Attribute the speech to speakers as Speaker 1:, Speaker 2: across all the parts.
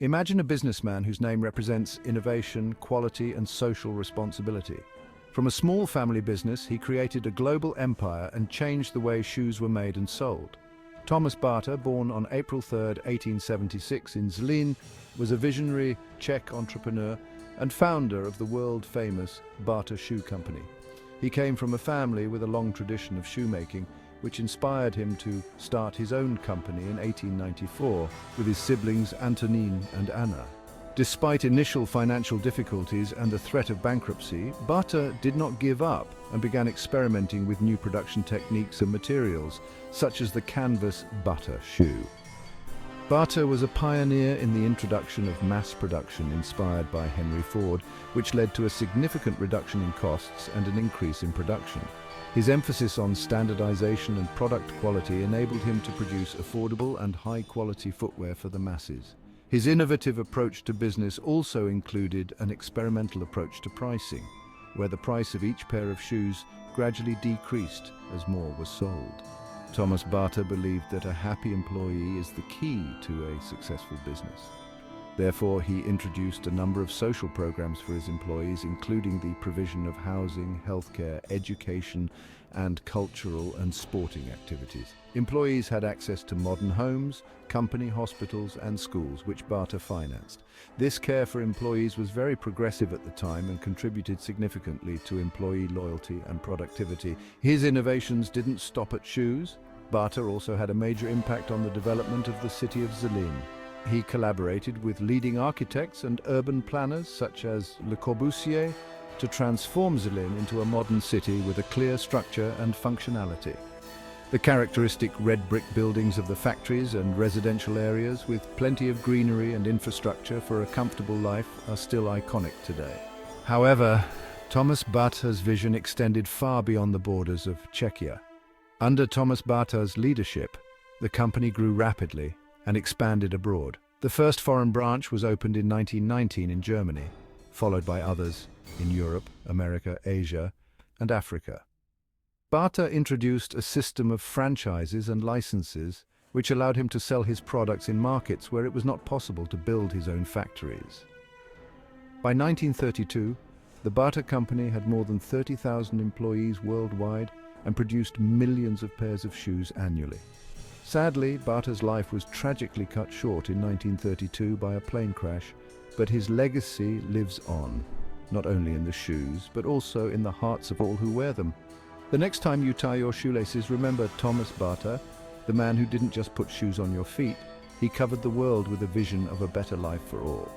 Speaker 1: Imagine a businessman whose name represents innovation, quality, and social responsibility. From a small family business, he created a global empire and changed the way shoes were made and sold. Tomáš Baťa, born on April 3, 1876 in Zlín, was a visionary Czech entrepreneur and founder of the world-famous Bata shoe company. He came from a family with a long tradition of shoemaking, which inspired him to start his own company in 1894 with his siblings Antonín and Anna. Despite initial financial difficulties and the threat of bankruptcy, Bata did not give up and began experimenting with new production techniques and materials, such as the canvas Bata shoe. Bata was a pioneer in the introduction of mass production inspired by Henry Ford, which led to a significant reduction in costs and an increase in production. His emphasis on standardization and product quality enabled him to produce affordable and high-quality footwear for the masses. His innovative approach to business also included an experimental approach to pricing, where the price of each pair of shoes gradually decreased as more was sold. Tomáš Baťa believed that a happy employee is the key to a successful business. Therefore, he introduced a number of social programs for his employees, including the provision of housing, healthcare, education, and cultural and sporting activities. Employees had access to modern homes, company hospitals, and schools, which Bata financed. This care for employees was very progressive at the time and contributed significantly to employee loyalty and productivity. His innovations didn't stop at shoes. Bata also had a major impact on the development of the city of Zlín. He collaborated with leading architects and urban planners such as Le Corbusier to transform Zlín into a modern city with a clear structure and functionality. The characteristic red brick buildings of the factories and residential areas, with plenty of greenery and infrastructure for a comfortable life, are still iconic today. However, Tomáš Baťa's vision extended far beyond the borders of Czechia. Under Tomáš Baťa's leadership, the company grew rapidly and expanded abroad. The first foreign branch was opened in 1919 in Germany, followed by others in Europe, America, Asia, and Africa. Bata introduced a system of franchises and licenses which allowed him to sell his products in markets where it was not possible to build his own factories. By 1932, the Bata company had more than 30,000 employees worldwide and produced millions of pairs of shoes annually. Sadly, Bata's life was tragically cut short in 1932 by a plane crash, but his legacy lives on, not only in the shoes, but also in the hearts of all who wear them. The next time you tie your shoelaces, remember Tomáš Baťa, the man who didn't just put shoes on your feet, he covered the world with a vision of a better life for all.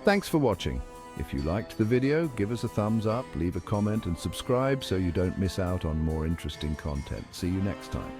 Speaker 1: Thanks for watching. If you liked the video, give us a thumbs up, leave a comment and subscribe so you don't miss out on more interesting content. See you next time.